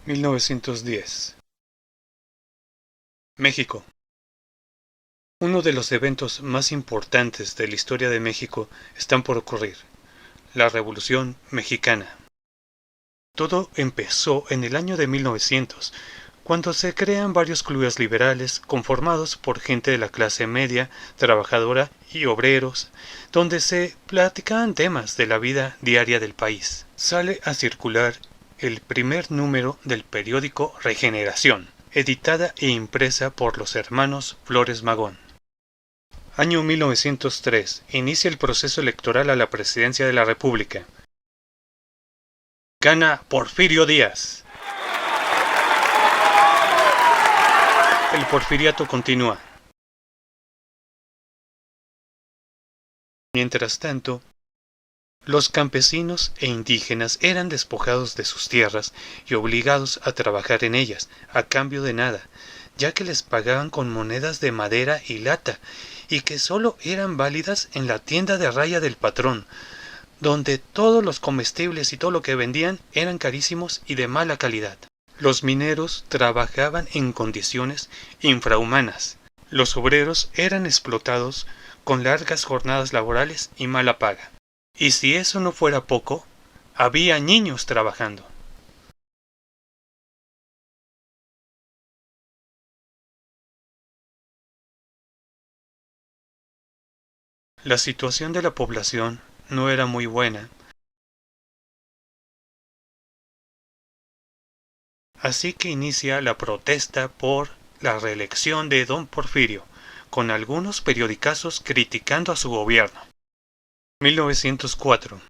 1910. México. Uno de los eventos más importantes de la historia de México están por ocurrir: la Revolución Mexicana. Todo empezó en el año de 1900, cuando se crean varios clubes liberales conformados por gente de la clase media, trabajadora y obreros, donde se platicaban temas de la vida diaria del país. Sale a circular el primer número del periódico Regeneración, editada e impresa por los hermanos Flores Magón. Año 1903. Inicia el proceso electoral a la presidencia de la República. Gana Porfirio Díaz. El porfiriato continúa. Mientras tanto, los campesinos e indígenas eran despojados de sus tierras y obligados a trabajar en ellas, a cambio de nada, ya que les pagaban con monedas de madera y lata, y que solo eran válidas en la tienda de raya del patrón, donde todos los comestibles y todo lo que vendían eran carísimos y de mala calidad. Los mineros trabajaban en condiciones infrahumanas. Los obreros eran explotados con largas jornadas laborales y mala paga. Y si eso no fuera poco, había niños trabajando. La situación de la población no era muy buena, así que inicia la protesta por la reelección de don Porfirio, con algunos periodicazos criticando a su gobierno. 1904.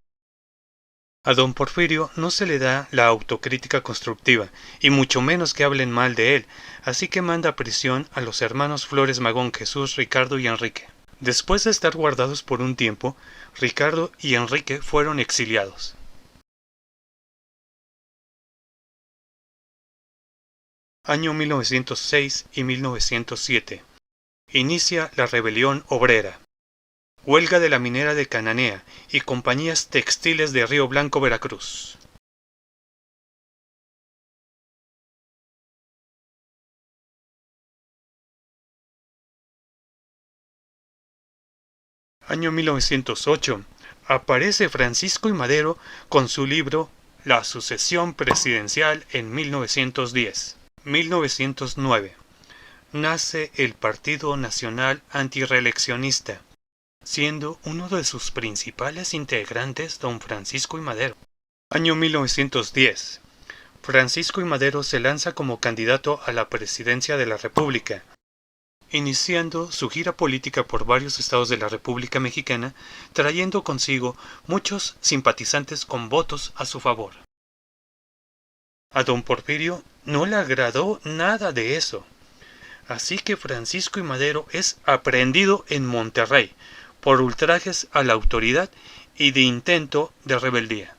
A don Porfirio no se le da la autocrítica constructiva, y mucho menos que hablen mal de él, así que manda a prisión a los hermanos Flores Magón, Jesús, Ricardo y Enrique. Después de estar guardados por un tiempo, Ricardo y Enrique fueron exiliados. Año 1906 y 1907. Inicia la rebelión obrera. Huelga de la minera de Cananea y compañías textiles de Río Blanco, Veracruz. Año 1908. Aparece Francisco I. Madero con su libro La sucesión presidencial en 1910. 1909. Nace el Partido Nacional Antirreeleccionista, siendo uno de sus principales integrantes don Francisco I. Madero. Año 1910. Francisco I. Madero se lanza como candidato a la presidencia de la República, iniciando su gira política por varios estados de la República Mexicana, trayendo consigo muchos simpatizantes con votos a su favor. A don Porfirio no le agradó nada de eso, así que Francisco I. Madero es aprehendido en Monterrey por ultrajes a la autoridad y de intento de rebeldía.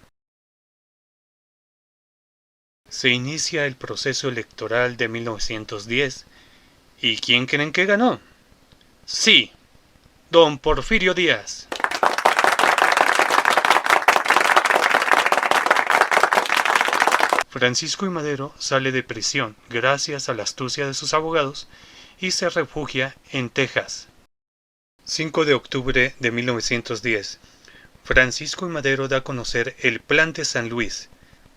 Se inicia el proceso electoral de 1910. ¿Y quién creen que ganó? Sí, don Porfirio Díaz. Francisco I. Madero sale de prisión gracias a la astucia de sus abogados y se refugia en Texas. 5 de octubre de 1910. Francisco I. Madero da a conocer el Plan de San Luis,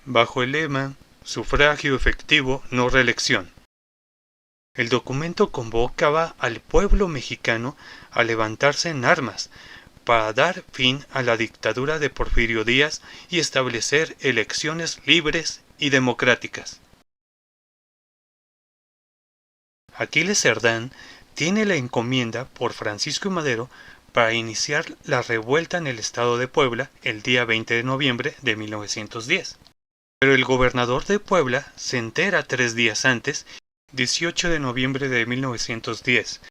bajo el lema Sufragio efectivo, no reelección. El documento convocaba al pueblo mexicano a levantarse en armas para dar fin a la dictadura de Porfirio Díaz y establecer elecciones libres y democráticas. Aquiles Cerdán tiene la encomienda por Francisco I. Madero para iniciar la revuelta en el estado de Puebla el día 20 de noviembre de 1910. Pero el gobernador de Puebla se entera 3 días antes, 18 de noviembre de 1910,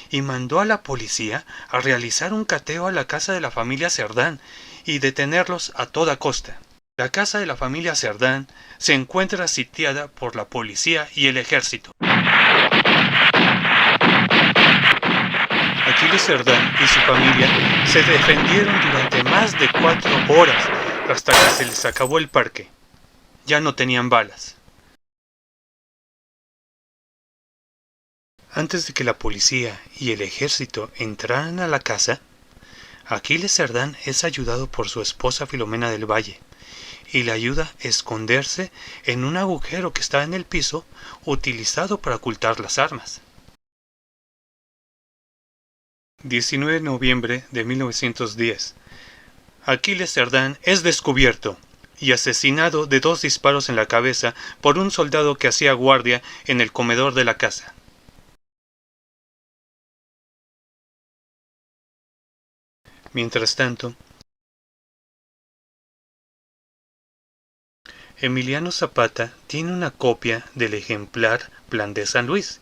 y mandó a la policía a realizar un cateo a la casa de la familia Cerdán y detenerlos a toda costa. La casa de la familia Cerdán se encuentra sitiada por la policía y el ejército. Aquiles Cerdán y su familia se defendieron durante más de 4 horas hasta que se les acabó el parque. Ya no tenían balas. Antes de que la policía y el ejército entraran a la casa, Aquiles Cerdán es ayudado por su esposa Filomena del Valle y le ayuda a esconderse en un agujero que está en el piso utilizado para ocultar las armas. 19 de noviembre de 1910. Aquiles Cerdán es descubierto y asesinado de 2 disparos en la cabeza por un soldado que hacía guardia en el comedor de la casa. Mientras tanto, Emiliano Zapata tiene una copia del ejemplar Plan de San Luis,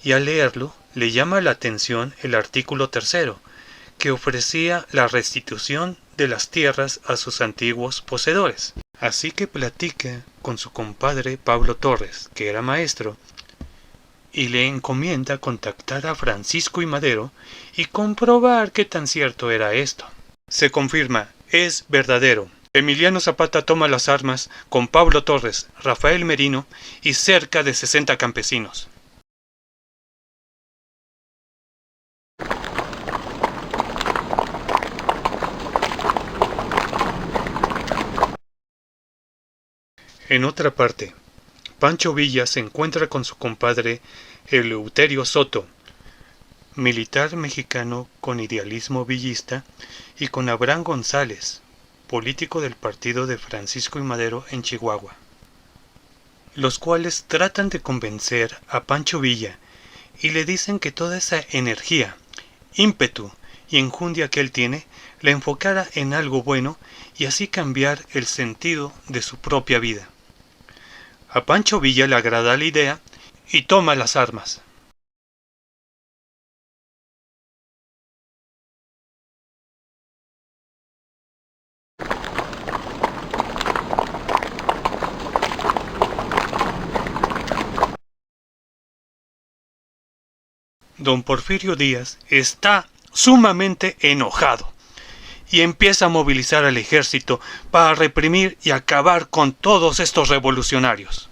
y al leerlo le llama la atención el artículo 3, que ofrecía la restitución de las tierras a sus antiguos poseedores. Así que platica con su compadre Pablo Torres, que era maestro, y le encomienda contactar a Francisco I. Madero y comprobar qué tan cierto era esto. Se confirma, es verdadero. Emiliano Zapata toma las armas con Pablo Torres, Rafael Merino y cerca de 60 campesinos. En otra parte, Pancho Villa se encuentra con su compadre Eleuterio Soto, militar mexicano con idealismo villista, y con Abraham González, político del partido de Francisco I. Madero en Chihuahua, los cuales tratan de convencer a Pancho Villa y le dicen que toda esa energía, ímpetu y enjundia que él tiene, la enfocara en algo bueno y así cambiar el sentido de su propia vida. A Pancho Villa le agrada la idea y toma las armas. Don Porfirio Díaz está sumamente enojado y empieza a movilizar al ejército para reprimir y acabar con todos estos revolucionarios.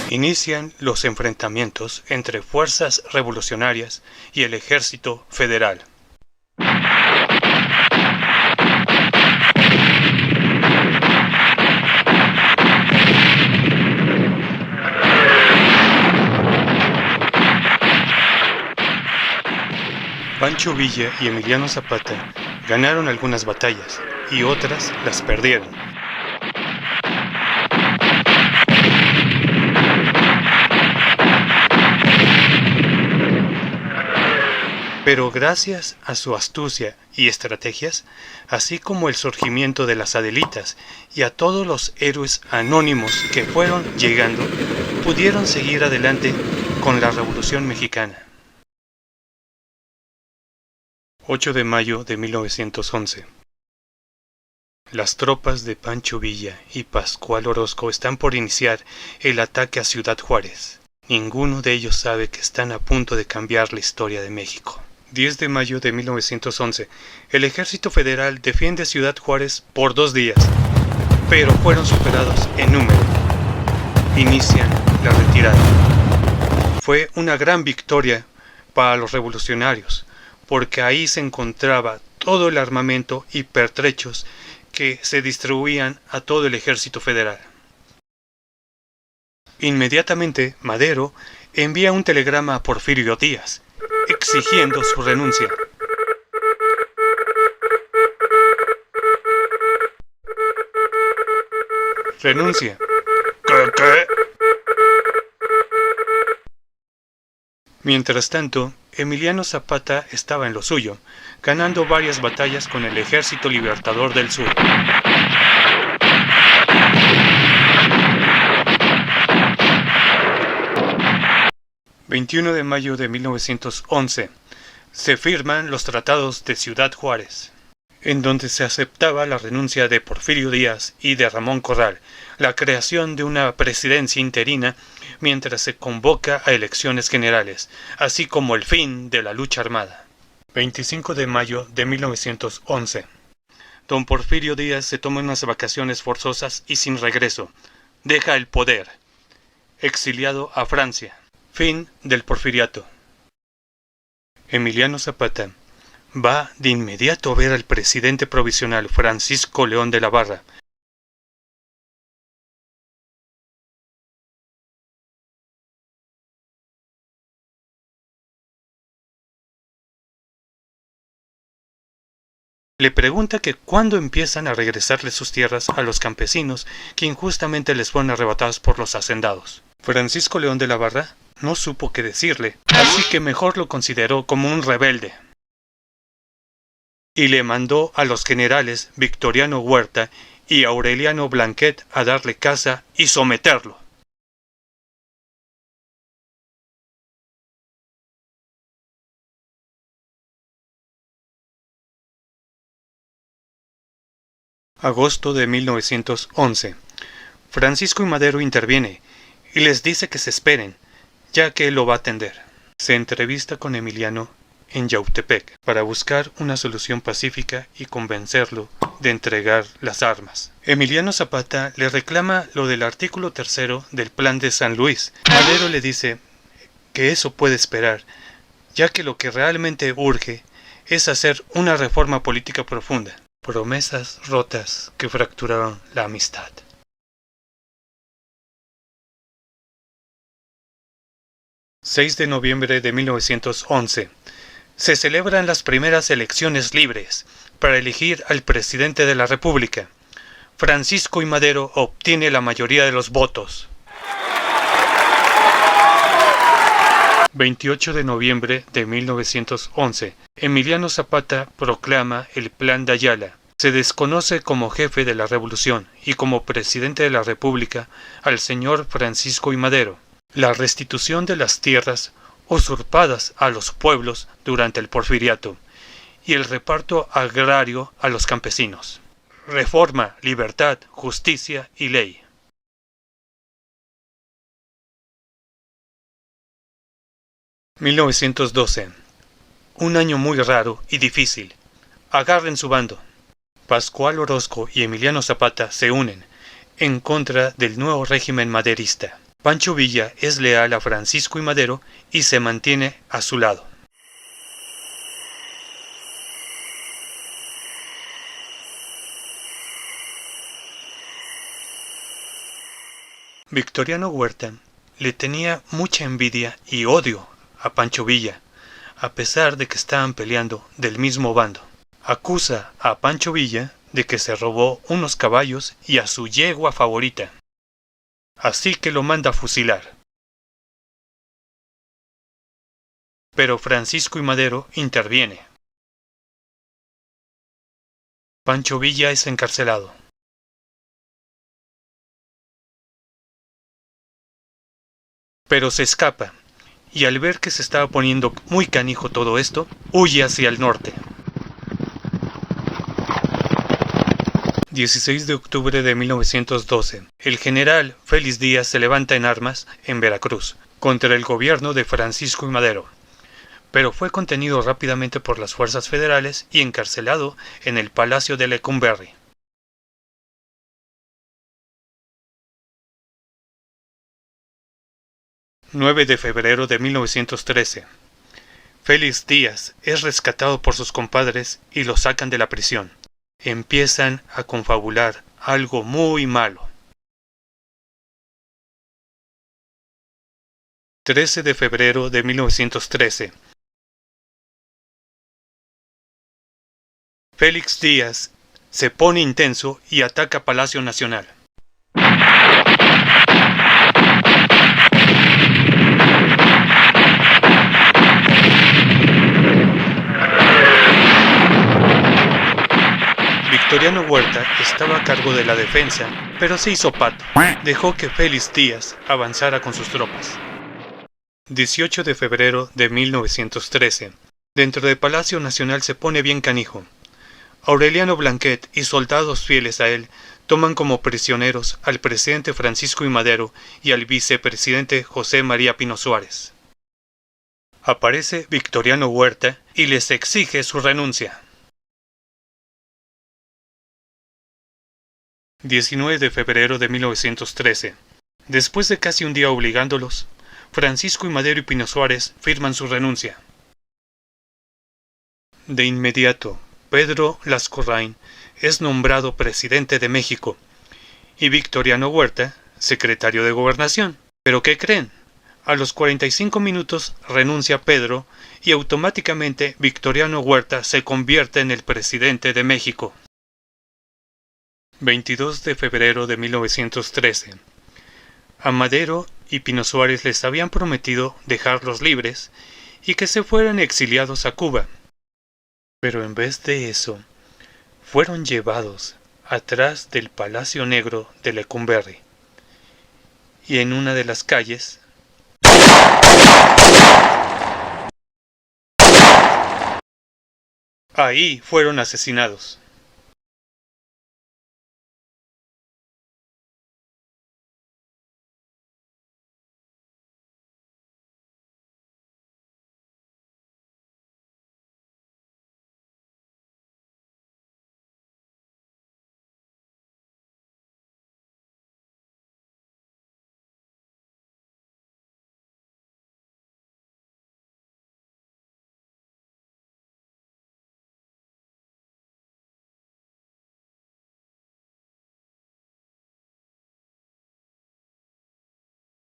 Inician los enfrentamientos entre fuerzas revolucionarias y el ejército federal. Pancho Villa y Emiliano Zapata ganaron algunas batallas y otras las perdieron. Pero gracias a su astucia y estrategias, así como el surgimiento de las Adelitas y a todos los héroes anónimos que fueron llegando, pudieron seguir adelante con la Revolución Mexicana. 8 de mayo de 1911. Las tropas de Pancho Villa y Pascual Orozco están por iniciar el ataque a Ciudad Juárez. Ninguno de ellos sabe que están a punto de cambiar la historia de México. 10 de mayo de 1911. El ejército federal defiende Ciudad Juárez por 2 días, pero fueron superados en número. Inician la retirada. Fue una gran victoria para los revolucionarios, porque ahí se encontraba todo el armamento y pertrechos que se distribuían a todo el ejército federal. Inmediatamente, Madero envía un telegrama a Porfirio Díaz, exigiendo su renuncia. Renuncia. ¿Qué? Mientras tanto, Emiliano Zapata estaba en lo suyo, ganando varias batallas con el Ejército Libertador del Sur. El 21 de mayo de 1911 se firman los tratados de Ciudad Juárez, en donde se aceptaba la renuncia de Porfirio Díaz y de Ramón Corral, la creación de una presidencia interina mientras se convoca a elecciones generales, así como el fin de la lucha armada. 25 de mayo de 1911. Don Porfirio Díaz se toma unas vacaciones forzosas y sin regreso. Deja el poder. Exiliado a Francia. Fin del Porfiriato. Emiliano Zapata va de inmediato a ver al presidente provisional Francisco León de la Barra. Le pregunta que cuándo empiezan a regresarle sus tierras a los campesinos que injustamente les fueron arrebatados por los hacendados. Francisco León de la Barra no supo qué decirle, así que mejor lo consideró como un rebelde. Y le mandó a los generales Victoriano Huerta y Aureliano Blanquet a darle caza y someterlo. Agosto de 1911. Francisco y Madero interviene y les dice que se esperen, ya que él lo va a atender. Se entrevista con Emiliano en Yautepec para buscar una solución pacífica y convencerlo de entregar las armas. Emiliano Zapata le reclama lo del artículo 3 del Plan de San Luis. Madero le dice que eso puede esperar, ya que lo que realmente urge es hacer una reforma política profunda. Promesas rotas que fracturaron la amistad. ...6 de noviembre de 1911... se celebran las primeras elecciones libres para elegir al presidente de la República. Francisco I. Madero obtiene la mayoría de los votos. 28 de noviembre de 1911, Emiliano Zapata proclama el Plan de Ayala. Se desconoce como jefe de la revolución y como presidente de la República al señor Francisco I. Madero. La restitución de las tierras usurpadas a los pueblos durante el Porfiriato y el reparto agrario a los campesinos. Reforma, libertad, justicia y ley. ...1912... un año muy raro y difícil. Agarren su bando. Pascual Orozco y Emiliano Zapata se unen en contra del nuevo régimen maderista. Pancho Villa es leal a Francisco I. Madero y se mantiene a su lado. Victoriano Huerta le tenía mucha envidia y odio a Pancho Villa, a pesar de que estaban peleando del mismo bando. Acusa a Pancho Villa de que se robó unos caballos y a su yegua favorita. Así que lo manda a fusilar. Pero Francisco I. Madero interviene. Pancho Villa es encarcelado. Pero se escapa, y al ver que se estaba poniendo muy canijo todo esto, huye hacia el norte. 16 de octubre de 1912, el general Félix Díaz se levanta en armas en Veracruz, contra el gobierno de Francisco I. Madero, pero fue contenido rápidamente por las fuerzas federales y encarcelado en el Palacio de Lecumberri. ...9 de febrero de 1913... Félix Díaz es rescatado por sus compadres y lo sacan de la prisión. Empiezan a confabular algo muy malo. 13 de febrero de 1913. Félix Díaz se pone intenso y ataca Palacio Nacional. Victoriano Huerta estaba a cargo de la defensa, pero se hizo pato. Dejó que Félix Díaz avanzara con sus tropas. 18 de febrero de 1913. Dentro de Palacio Nacional se pone bien canijo. Aureliano Blanquet y soldados fieles a él toman como prisioneros al presidente Francisco I. Madero y al vicepresidente José María Pino Suárez. Aparece Victoriano Huerta y les exige su renuncia. 19 de febrero de 1913. Después de casi un día obligándolos, Francisco I. Madero y Pino Suárez firman su renuncia. De inmediato, Pedro Lascorrain es nombrado presidente de México y Victoriano Huerta secretario de Gobernación. ¿Pero qué creen? A los 45 minutos renuncia Pedro y automáticamente Victoriano Huerta se convierte en el presidente de México. 22 de febrero de 1913. A Madero y Pino Suárez les habían prometido dejarlos libres y que se fueran exiliados a Cuba. Pero en vez de eso, fueron llevados atrás del Palacio Negro de Lecumberri. Y en una de las calles ahí fueron asesinados.